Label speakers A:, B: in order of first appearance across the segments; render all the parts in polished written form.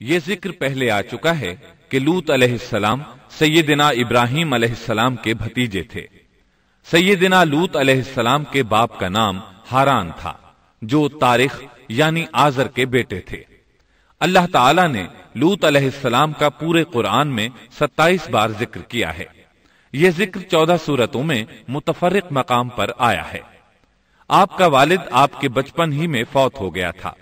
A: یہ ذکر پہلے آ چکا ہے کہ لوط علیہ السلام سیدنا ابراہیم علیہ السلام کے بھتیجے تھے۔ سیدنا لوط علیہ السلام کے باپ کا نام ہاران تھا، جو تارخ یعنی آزر کے بیٹے تھے۔ اللہ تعالی نے لوط علیہ السلام کا پورے قرآن میں 27 بار ذکر کیا ہے۔ یہ ذکر 14 سورتوں میں متفرق مقام پر آیا ہے۔ آپ کا والد آپ کے بچپن ہی میں فوت ہو گیا تھا،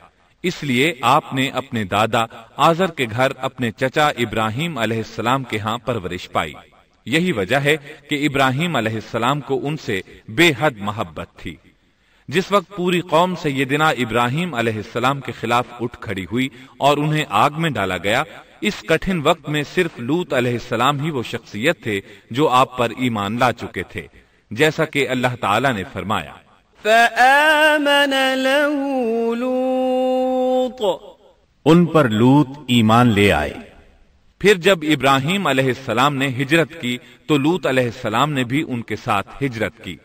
A: اس لیے آپ نے اپنے دادا آزر کے گھر اپنے چچا ابراہیم علیہ السلام کے ہاں پرورش پائی۔ یہی وجہ ہے کہ ابراہیم علیہ السلام کو ان سے بے حد محبت تھی۔ جس وقت پوری قوم سیدنا ابراہیم علیہ السلام کے خلاف اٹھ کھڑی ہوئی اور انہیں آگ میں ڈالا گیا، اس کٹھن وقت میں صرف لوط علیہ السلام ہی وہ شخصیت تھے جو آپ پر ایمان لا چکے تھے، جیسا کہ اللہ تعالی نے فرمایا
B: فآمن له لوط،
C: ان پر لوط ایمان لے آئے۔
A: پھر جب ابراہیم علیہ السلام نے ہجرت کی تو لوط علیہ السلام نے بھی ان کے ساتھ ہجرت کی۔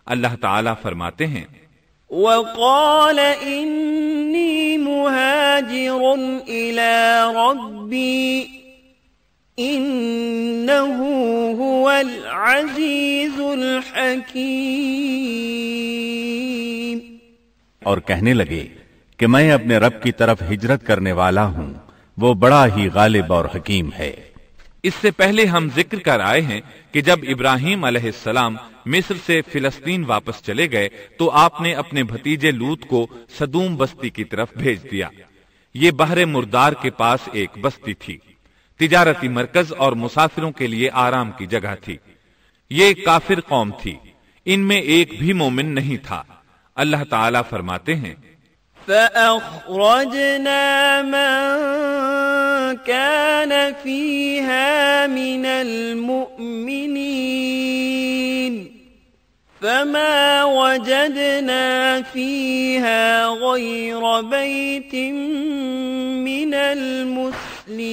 A: اللہ تعالیٰ فرماتے ہیں
B: وقال انی مہاجر الی ربی انہ هو العزیز الحکیم،
C: اور کہنے لگے کہ میں اپنے رب کی طرف ہجرت کرنے والا ہوں، وہ بڑا ہی غالب اور حکیم ہے۔
A: اس سے پہلے ہم ذکر کر آئے ہیں کہ جب ابراہیم علیہ السلام مصر سے فلسطین واپس چلے گئے تو آپ نے اپنے بھتیجے لوط کو سدوم بستی کی طرف بھیج دیا۔ یہ بحر مردار کے پاس ایک بستی تھی، تجارتی مرکز اور مسافروں کے لیے آرام کی جگہ تھی۔ یہ کافر قوم تھی، ان میں ایک بھی مومن نہیں تھا۔ اللہ تعالیٰ فرماتے ہیں
B: فأخرجنا من كان فيها من المؤمنين فما وجدنا فيها غير بيت من المسلمين،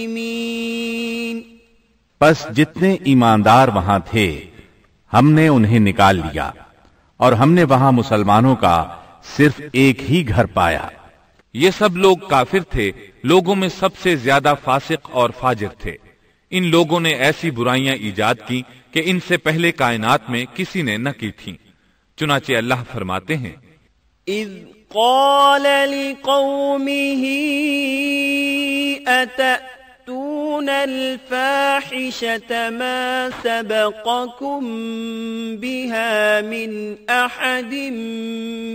C: پس جتنے ایماندار وہاں تھے ہم نے انہیں نکال لیا، اور ہم نے وہاں مسلمانوں کا صرف ایک ہی گھر پایا۔
A: یہ سب لوگ کافر تھے، لوگوں میں سب سے زیادہ فاسق اور فاجر تھے۔ ان لوگوں نے ایسی برائیاں ایجاد کی کہ ان سے پہلے کائنات میں کسی نے نہ کی تھیں۔ چنانچہ اللہ فرماتے ہیں
B: اذ قال لقومه اتأتون الفاحشة ما سبقكم بها من احد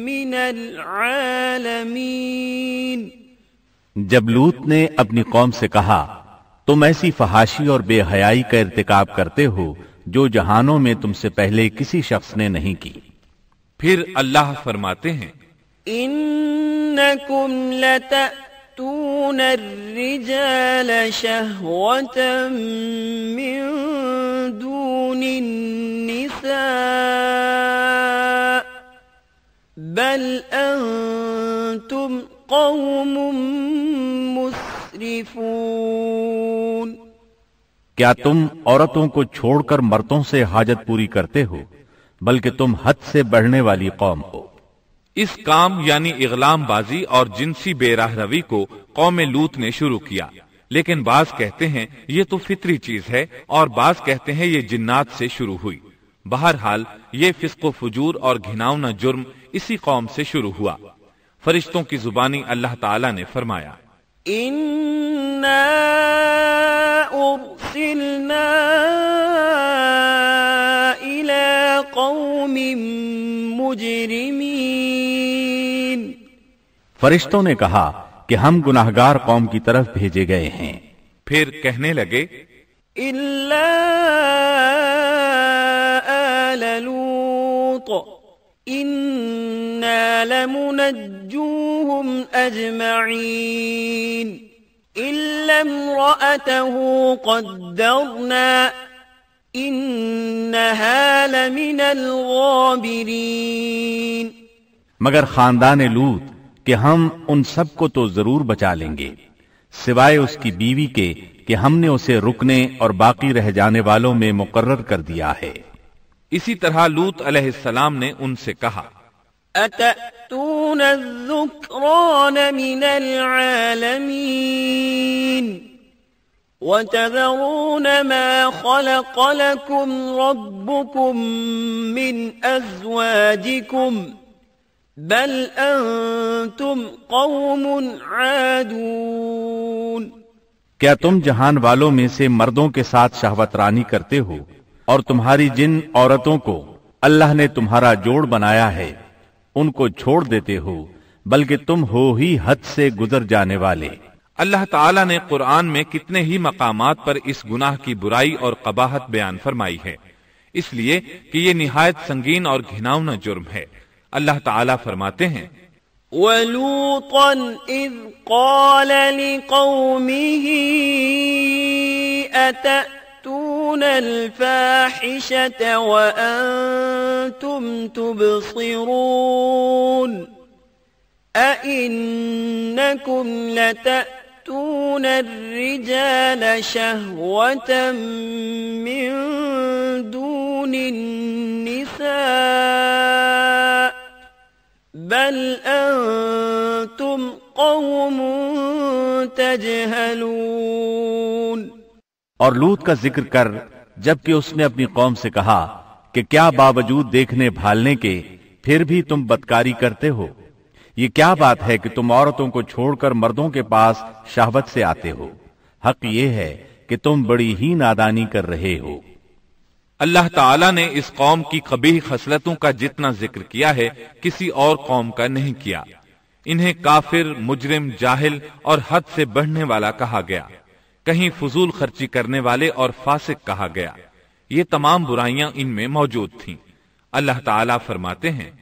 B: من العالمین،
C: جب لوط نے اپنی قوم سے کہا تم ایسی فحاشی اور بے حیائی کا ارتکاب کرتے ہو جو جہانوں میں تم سے پہلے کسی شخص نے نہیں کی۔
A: پھر اللہ فرماتے ہیں
B: انکم لتأتون الرجال شہوة من دون النساء بل انتم قوم مسرفون،
C: کیا تم عورتوں کو چھوڑ کر مردوں سے حاجت پوری کرتے ہو، بلکہ تم حد سے بڑھنے والی قوم ہو۔
A: اس کام یعنی اغلام بازی اور جنسی بے راہ روی کو قوم لوط نے شروع کیا، لیکن بعض کہتے ہیں یہ تو فطری چیز ہے اور بعض کہتے ہیں یہ جنات سے شروع ہوئی۔ بہرحال یہ فسق و فجور اور گھناؤنا جرم اسی قوم سے شروع ہوا۔ فرشتوں کی زبانی اللہ تعالی نے فرمایا
B: اِنَّا أُرْسِلْنَا إِلَىٰ قَوْمٍ مُجْرِمِينَ،
C: فرشتوں نے کہا کہ ہم گناہگار قوم کی طرف بھیجے گئے ہیں۔
A: پھر کہنے لگے
B: إِلَّا آلَ لُوطٍ إِنَّا لَمُنَجُّوهُمْ أَجْمَعِينَ إِلَّا امْرَأَتَهُ قَدَّرْنَا إِنَّهَا لَمِنَ الْغَابِرِينَ،
C: مگر خاندان لوط کہ ہم ان سب کو تو ضرور بچا لیں گے، سوائے اس کی بیوی کے کہ ہم نے اسے رکنے اور باقی رہ جانے والوں میں مقرر کر دیا ہے۔
A: اسی طرح لوط علیہ السلام نے ان سے کہا
B: أتأتون الذكران من العالمين وتذرون ما خلق لكم ربكم من أزواجكم بل أنتم قوم عادون.
C: کیا تم جہان والوں میں سے مردوں کے ساتھ شہوت رانی کرتے ہو اور تمہاری جن عورتوں کو اللہ نے تمہارا جوڑ بنایا ہے ان کو چھوڑ دیتے ہو بلکہ تم ہو ہی حد سے گزر جانے والے.
A: اللہ تعالیٰ نے قرآن میں کتنے ہی مقامات پر اس گناہ کی برائی اور قباحت بیان فرمائی ہے، اس لیے کہ یہ نہایت سنگین اور گھناؤنا جرم ہے. اللہ تعالیٰ فرماتے ہیں
B: وَلُوطًا إِذْ قَالَ لِقَوْمِهِ أَتَأْتُونَ الْفَاحِشَةَ وَأَنْتُمْ تُبْصِرُونَ أَإِنَّكُمْ لَتَأْتُونَ الرِّجَالَ شَهْوَةً مِّن دُونِ النِّسَاءِ بل انتم قوم تجہلون.
C: اور لوط کا ذکر کر جبکہ اس نے اپنی قوم سے کہا کہ کیا باوجود دیکھنے بھالنے کے پھر بھی تم بدکاری کرتے ہو؟ یہ کیا بات ہے کہ تم عورتوں کو چھوڑ کر مردوں کے پاس شہوت سے آتے ہو؟ حق یہ ہے کہ تم بڑی ہی نادانی کر رہے ہو.
A: اللہ تعالیٰ نے اس قوم کی قبیح خصلتوں کا جتنا ذکر کیا ہے کسی اور قوم کا نہیں کیا. انہیں کافر، مجرم، جاہل اور حد سے بڑھنے والا کہا گیا. کہیں فضول خرچی کرنے والے اور فاسق کہا گیا. یہ تمام برائیاں ان میں موجود تھیں. اللہ تعالیٰ فرماتے ہیں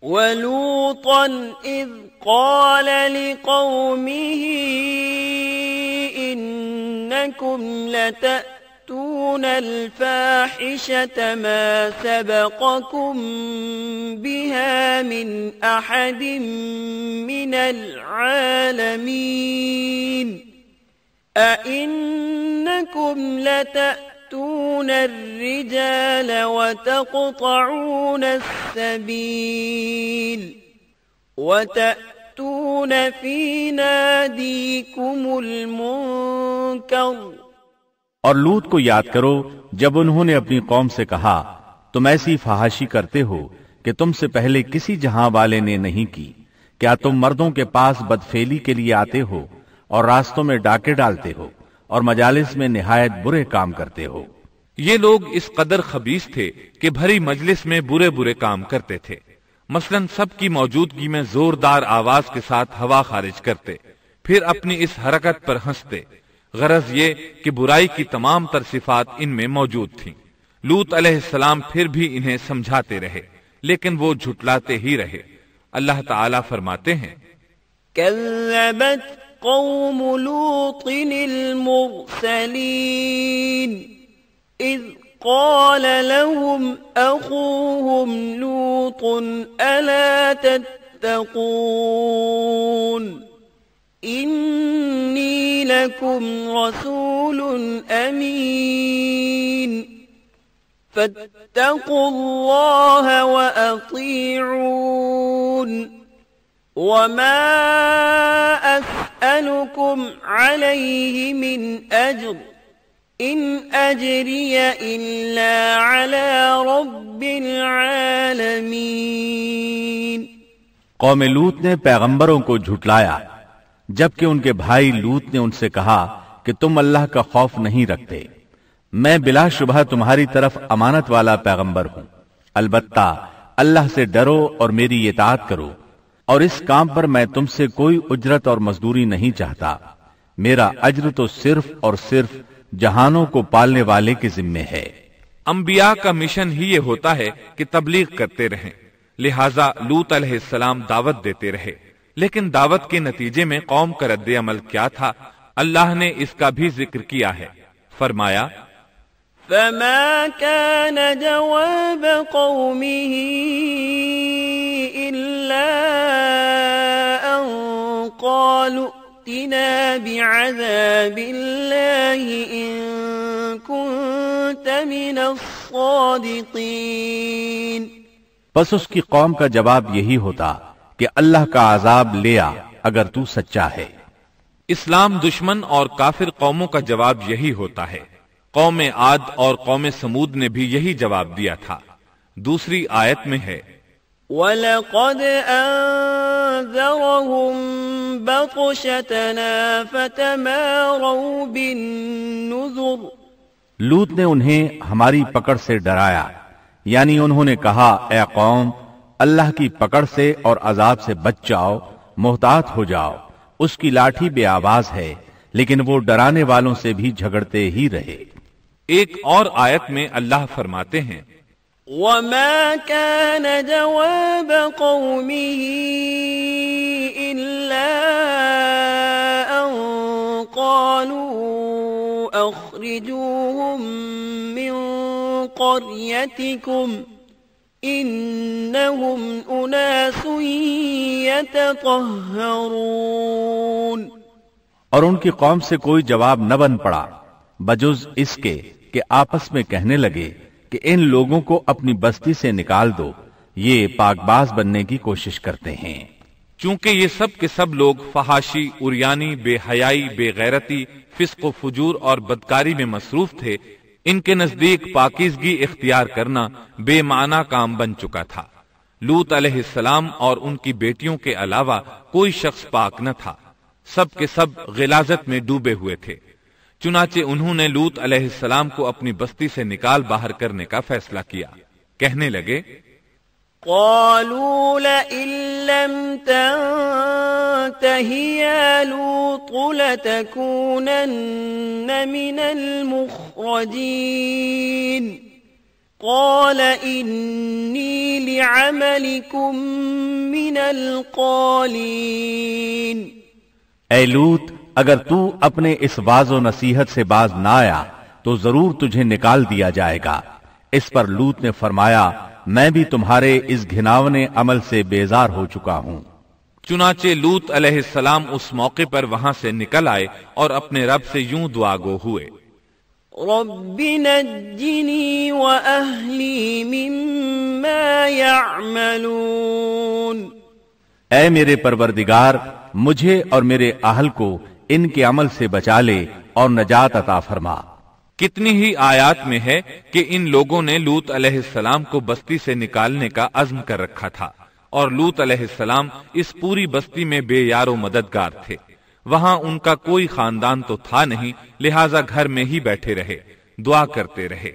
B: وَلُوطًا إِذْ قَالَ لِقَوْمِهِ إِنَّكُمْ لَتَأْتُونَ الْفَاحِشَةَ مَا سَبَقَكُمْ بِهَا مِنْ أَحَدٍ مِّنَ الْعَالَمِينَ أَإِنَّكُمْ لَتَأْتُونَ الرِّجَالَ وَتَقْطَعُونَ السَّبِيلَ وَتَأْتُونَ فِي نَادِيكُمُ الْمُنكَرَ.
C: اور لوط کو یاد کرو جب انہوں نے اپنی قوم سے کہا تم ایسی فحاشی کرتے ہو کہ تم سے پہلے کسی جہاں والے نے نہیں کی. کیا تم مردوں کے پاس بدفعلی کے لیے آتے ہو اور راستوں میں ڈاکے ڈالتے ہو اور مجالس میں نہایت برے کام کرتے ہو؟
A: یہ لوگ اس قدر خبیث تھے کہ بھری مجلس میں برے برے کام کرتے تھے. مثلا سب کی موجودگی میں زوردار آواز کے ساتھ ہوا خارج کرتے، پھر اپنی اس حرکت پر ہنستے. غرض یہ کہ برائی کی تمام تر صفات ان میں موجود تھیں. لوط علیہ السلام پھر بھی انہیں سمجھاتے رہے لیکن وہ جھٹلاتے ہی رہے. اللہ تعالیٰ فرماتے ہیں
B: كذبت قوم لوط المرسلين إذ قال لهم أخوهم لوط ألا تتقون إني لكم رسول أمين فاتقوا الله وأطيعون وما أسألكم عليه من أجر إن أجري إلا على رب العالمين.
C: قوم لوط نے پیغمبروں کو جھٹلایا جبکہ ان کے بھائی لوط نے ان سے کہا کہ تم اللہ کا خوف نہیں رکھتے. میں بلا شبہ تمہاری طرف امانت والا پیغمبر ہوں، البتہ اللہ سے ڈرو اور میری اطاعت کرو، اور اس کام پر میں تم سے کوئی اجرت اور مزدوری نہیں چاہتا. میرا اجر تو صرف اور صرف جہانوں کو پالنے والے کے ذمے ہے.
A: انبیاء کا مشن ہی یہ ہوتا ہے کہ تبلیغ کرتے رہیں، لہٰذا لوط علیہ السلام دعوت دیتے رہے. لیکن دعوت کے نتیجے میں قوم کا رد عمل کیا تھا اللہ نے اس کا بھی ذکر کیا ہے. فرمایا
B: فما كان جواب قومه إلا أن قالوا ائتنا بعذاب الله إن كنت من الصادقين
C: پس اس کی قوم کا جواب یہی ہوتا کہ اللہ کا عذاب لے آ اگر تو سچا ہے۔
A: اسلام دشمن اور کافر قوموں کا جواب یہی ہوتا ہے۔ قوم عاد اور قوم سمود نے بھی یہی جواب دیا تھا۔ دوسری آیت میں ہے
B: وَلَقَدْ أَنذَرَهُمْ بَطْشَتَنَا فَتَمَارَوْا بِالنُّذُرِ،
C: لوط نے انہیں ہماری پکڑ سے ڈرایا، یعنی انہوں نے کہا اے قوم اللہ کی پکڑ سے اور عذاب سے بچ جاؤ، محتاط ہو جاؤ، اس کی لاٹھی بے آواز ہے، لیکن وہ ڈرانے والوں سے بھی جھگڑتے ہی رہے۔
A: ایک اور آیت میں اللہ فرماتے ہیں
B: وَمَا كَانَ جَوَابَ قَوْمِهِ إِلَّا أَن قَالُوا أَخْرِجُوهُم مِّن قَرْيَتِكُمْ إِنَّهُمْ أُنَاسٌ يَتَطَهَّرُونَ،
C: اور ان کی قوم سے کوئی جواب نہ بن پڑا بجز اس کے کہ آپس میں کہنے لگے کہ ان لوگوں کو اپنی بستی سے نکال دو، یہ پاک باز بننے کی کوشش کرتے ہیں۔
A: چونکہ یہ سب کے سب لوگ فحاشی، عریانی، بے حیائی، بے غیرتی، فسق و فجور اور بدکاری میں مصروف تھے، ان کے نزدیک پاکیزگی اختیار کرنا بے معنی کام بن چکا تھا۔ لوط علیہ السلام اور ان کی بیٹیوں کے علاوہ کوئی شخص پاک نہ تھا، سب کے سب غلاظت میں ڈوبے ہوئے تھے۔ چنانچہ انہوں نے لوط علیہ السلام کو اپنی بستی سے نکال باہر کرنے کا فیصلہ کیا۔ کہنے لگے
B: قالوا لئن لم تنته يا لوط لتكونن من المخرجين قال إني لعملكم من القالين،
C: اے لوط اگر تو اپنے اس واز و نصیحت سے باز نہ آیا تو ضرور تجھے نکال دیا جائے گا۔ اس پر لوط نے فرمایا میں بھی تمہارے اس گھناونے عمل سے بیزار ہو چکا ہوں۔
A: چنانچہ لوط علیہ السلام اس موقع پر وہاں سے نکل آئے اور اپنے رب سے یوں دعا گو ہوئے
B: رب نجنی وأہلی مما يعملون،
C: اے میرے پروردگار مجھے اور میرے اہل کو ان کے عمل سے بچا لے اور نجات عطا فرما۔
A: کتنی ہی آیات میں ہے کہ ان لوگوں نے لوط علیہ السلام کو بستی سے نکالنے کا عزم کر رکھا تھا، اور لوط علیہ السلام اس پوری بستی میں بے یار و مددگار تھے۔ وہاں ان کا کوئی خاندان تو تھا نہیں، لہٰذا گھر میں ہی بیٹھے رہے، دعا کرتے رہے۔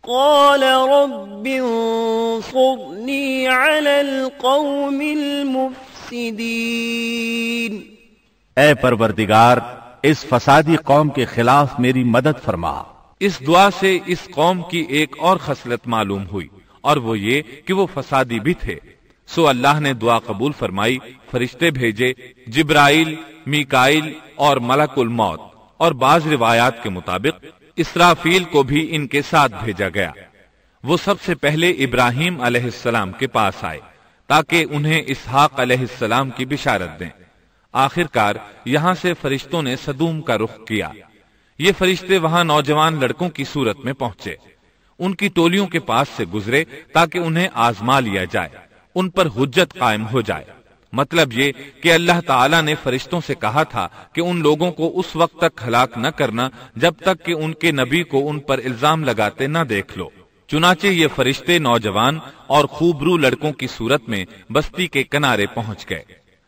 B: قال رب انصرنی علی القوم المفسدین،
C: اے پروردگار اس فسادی قوم کے خلاف میری مدد فرما۔
A: اس دعا سے اس قوم کی ایک اور خصلت معلوم ہوئی، اور وہ یہ کہ وہ فسادی بھی تھے۔ سو اللہ نے دعا قبول فرمائی، فرشتے بھیجے، جبرائیل، میکائیل اور ملک الموت، اور بعض روایات کے مطابق اسرافیل کو بھی ان کے ساتھ بھیجا گیا۔ وہ سب سے پہلے ابراہیم علیہ السلام کے پاس آئے تاکہ انہیں اسحاق علیہ السلام کی بشارت دیں۔ آخر کار یہاں سے فرشتوں نے سدوم کا رخ کیا۔ یہ فرشتے وہاں نوجوان لڑکوں کی صورت میں پہنچے، ان کی ٹولیوں کے پاس سے گزرے تاکہ انہیں آزما لیا جائے، ان پر حجت قائم ہو جائے۔ مطلب یہ کہ اللہ تعالیٰ نے فرشتوں سے کہا تھا کہ ان لوگوں کو اس وقت تک ہلاک نہ کرنا جب تک کہ ان کے نبی کو ان پر الزام لگاتے نہ دیکھ لو۔ چنانچہ یہ فرشتے نوجوان اور خوبرو لڑکوں کی صورت میں بستی کے کنارے پہنچ گئے۔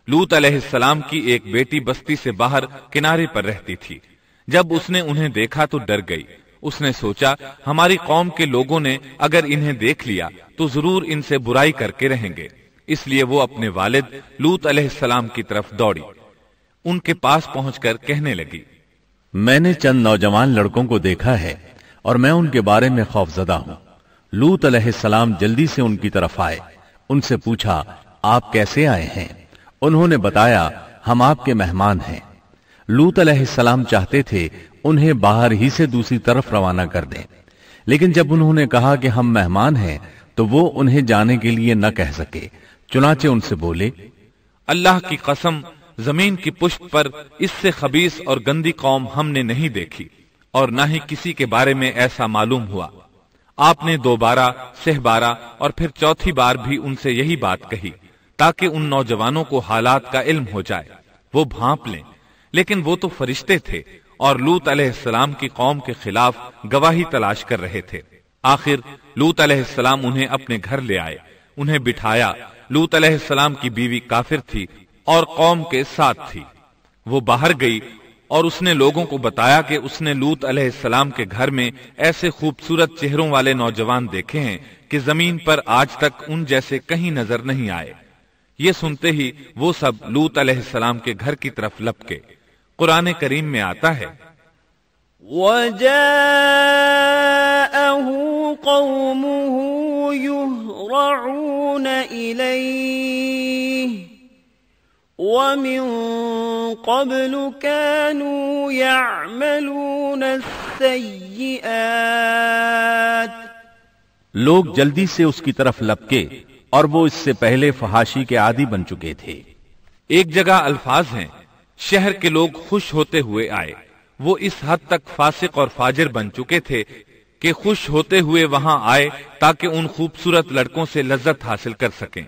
A: لوط علیہ السلام کی ایک بیٹی بستی سے باہر کنارے پر رہتی تھی۔ جب اس نے انہیں دیکھا تو ڈر گئی۔ اس نے سوچا ہماری قوم کے لوگوں نے اگر انہیں دیکھ لیا تو ضرور ان سے برائی کر کے رہیں گے، اس لیے وہ اپنے والد لوط علیہ السلام کی طرف دوڑی، ان کے پاس پہنچ کر کہنے لگی
C: میں نے چند نوجوان لڑکوں کو دیکھا ہے اور میں ان کے بارے میں خوفزدہ ہوں۔ لوط علیہ السلام جلدی سے ان کی طرف آئے، ان سے پوچھا آپ کیسے آئے ہیں؟ انہوں نے بتایا ہم آپ کے مہمان ہیں۔ لوط علیہ السلام چاہتے تھے انہیں باہر ہی سے دوسری طرف روانہ کر دیں، لیکن جب انہوں نے کہا کہ ہم مہمان ہیں تو وہ انہیں جانے کے لیے نہ کہہ سکے، چنانچہ ان سے بولے
A: اللہ کی قسم زمین کی پشت پر اس سے خبیث اور گندی قوم ہم نے نہیں دیکھی، اور نہ ہی کسی کے بارے میں ایسا معلوم ہوا۔ آپ نے دوبارہ سہبارہ اور پھر چوتھی بار بھی ان سے یہی بات کہی تاکہ ان نوجوانوں کو حالات کا علم ہو جائے، وہ بھانپ لیں، لیکن وہ تو فرشتے تھے اور لوط علیہ السلام کی قوم کے خلاف گواہی تلاش کر رہے تھے۔ آخر لوط علیہ السلام انہیں اپنے گھر لے آئے، انہیں بٹھایا۔ لوط علیہ السلام کی بیوی کافر تھی اور قوم کے ساتھ تھی۔ وہ باہر گئی اور اس نے لوگوں کو بتایا کہ اس نے لوط علیہ السلام کے گھر میں ایسے خوبصورت چہروں والے نوجوان دیکھے ہیں کہ زمین پر آج تک ان جیسے کہیں نظر نہیں آئے۔ یہ سنتے ہی وہ سب لوط علیہ السلام کے گھر کی طرف لپکے۔ قرآن کریم میں آتا ہے
B: وَجَاءَهُ قَوْمُهُ يُهْرَعُونَ إِلَيْهِ وَمِن قَبْلُ كَانُوا يَعْمَلُونَ السَّيِّئَاتِ،
C: لوگ جلدی سے اس کی طرف لپکے اور وہ اس سے پہلے فحاشی کے عادی بن چکے تھے۔
A: ایک جگہ الفاظ ہیں شہر کے لوگ خوش ہوتے ہوئے آئے۔ وہ اس حد تک فاسق اور فاجر بن چکے تھے کہ خوش ہوتے ہوئے وہاں آئے تاکہ ان خوبصورت لڑکوں سے لذت حاصل کر سکیں۔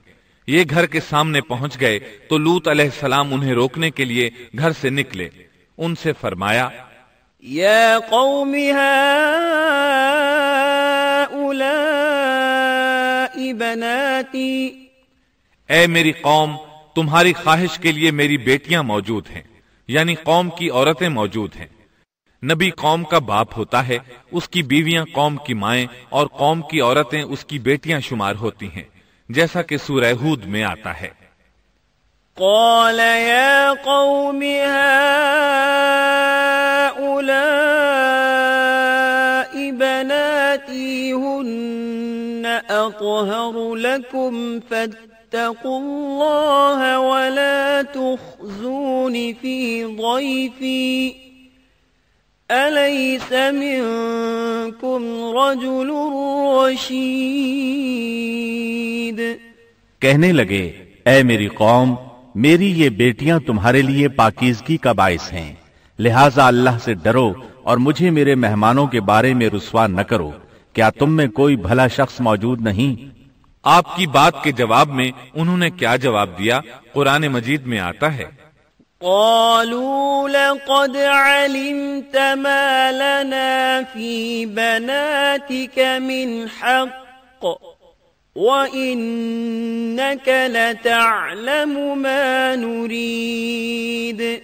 A: یہ گھر کے سامنے پہنچ گئے تو لوط علیہ السلام انہیں روکنے کے لیے گھر سے نکلے۔ ان سے فرمایا
B: یا قوم هؤلاء بناتی،
A: اے میری قوم، تمہاری خواہش کے لیے میری بیٹیاں موجود ہیں، یعنی قوم کی عورتیں موجود ہیں۔ نبی قوم کا باپ ہوتا ہے، اس کی بیویاں قوم کی مائیں اور قوم کی عورتیں اس کی بیٹیاں شمار ہوتی ہیں، جیسا کہ سورہ ہود میں آتا ہے۔
B: قال یا قوم هؤلاء بناتی هن اطہر لکم فاتقوا اللہ ولا تخزون فی ضیفی أَلَيْسَ مِنكُمْ رَجُلٌ رَشِيدٌ،
C: کہنے لگے اے میری قوم، میری یہ بیٹیاں تمہارے لیے پاکیزگی کا باعث ہیں، لہٰذا اللہ سے ڈرو اور مجھے میرے مہمانوں کے بارے میں رسوا نہ کرو۔ کیا تم میں کوئی بھلا شخص موجود نہیں؟
A: آپ کی بات کے جواب میں انہوں نے کیا جواب دیا؟ قرآن مجید میں آتا ہے
B: قالوا لقد علمت ما لنا في بناتك من حق وإنك لتعلم ما نريد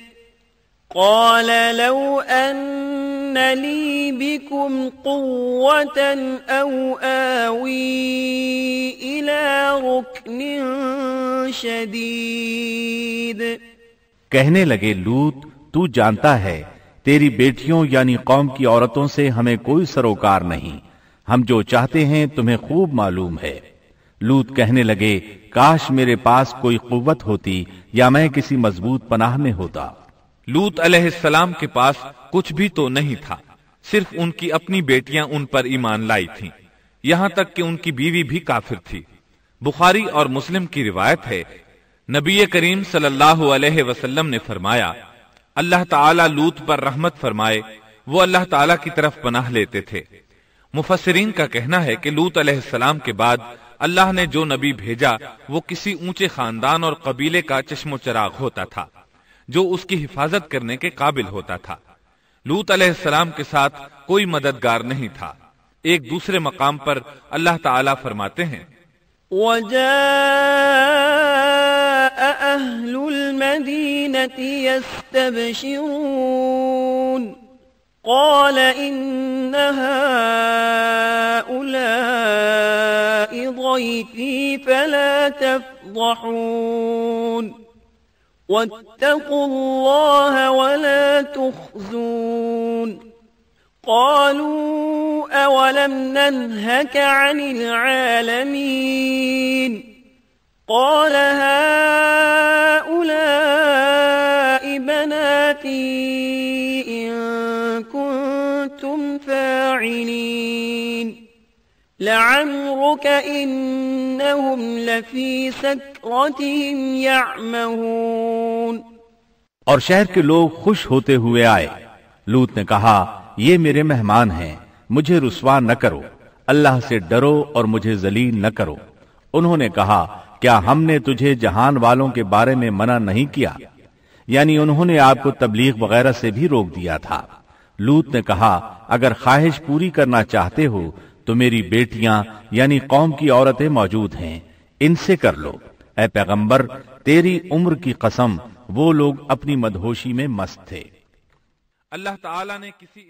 B: قال لو أن لي بكم قوة أو آوي إلى ركن شديد،
C: کہنے لگے لوط، تو جانتا ہے تیری بیٹیوں یعنی قوم کی عورتوں سے ہمیں کوئی سروکار نہیں، ہم جو چاہتے ہیں تمہیں خوب معلوم ہے۔ لوط کہنے لگے کاش میرے پاس کوئی قوت ہوتی یا میں کسی مضبوط پناہ میں ہوتا۔
A: لوط علیہ السلام کے پاس کچھ بھی تو نہیں تھا، صرف ان کی اپنی بیٹیاں ان پر ایمان لائی تھیں، یہاں تک کہ ان کی بیوی بھی کافر تھی۔ بخاری اور مسلم کی روایت ہے، نبی کریم صلی اللہ علیہ وسلم نے فرمایا، اللہ تعالیٰ لوط پر رحمت فرمائے، وہ اللہ تعالیٰ کی طرف پناہ لیتے تھے۔ مفسرین کا کہنا ہے کہ لوط علیہ السلام کے بعد اللہ نے جو نبی بھیجا وہ کسی اونچے خاندان اور قبیلے کا چشم و چراغ ہوتا تھا جو اس کی حفاظت کرنے کے قابل ہوتا تھا۔ لوط علیہ السلام کے ساتھ کوئی مددگار نہیں تھا۔ ایک دوسرے مقام پر اللہ تعالیٰ فرماتے ہیں
B: وَجَاءَ أَهْلُ الْمَدِينَةِ يَسْتَبْشِرُونَ قَالَ إِنَّ هَؤُلَاءِ ضَيْفِي فَلَا تَفْضَحُونَ وَاتَّقُوا اللَّهَ وَلَا تُخْزُونَ قالوا أولم ننهك عن العالمين قال هؤلاء بناتي إن كنتم فاعلين لعمرك إنهم لفي سكرتهم يعمهون۔
C: اور شہر کے لوگ خوش ہوتے ہوئے آئے۔ لوط نے کہا یہ میرے مہمان ہیں، مجھے رسوا نہ کرو، اللہ سے ڈرو اور مجھے ذلیل نہ کرو۔ انہوں نے کہا کیا ہم نے تجھے جہان والوں کے بارے میں منع نہیں کیا؟ یعنی انہوں نے آپ کو تبلیغ وغیرہ سے بھی روک دیا تھا۔ لوط نے کہا اگر خواہش پوری کرنا چاہتے ہو تو میری بیٹیاں یعنی قوم کی عورتیں موجود ہیں، ان سے کر لو۔ اے پیغمبر تیری عمر کی قسم وہ لوگ اپنی مدہوشی میں مست تھے۔
A: اللہ تعالیٰ نے کسی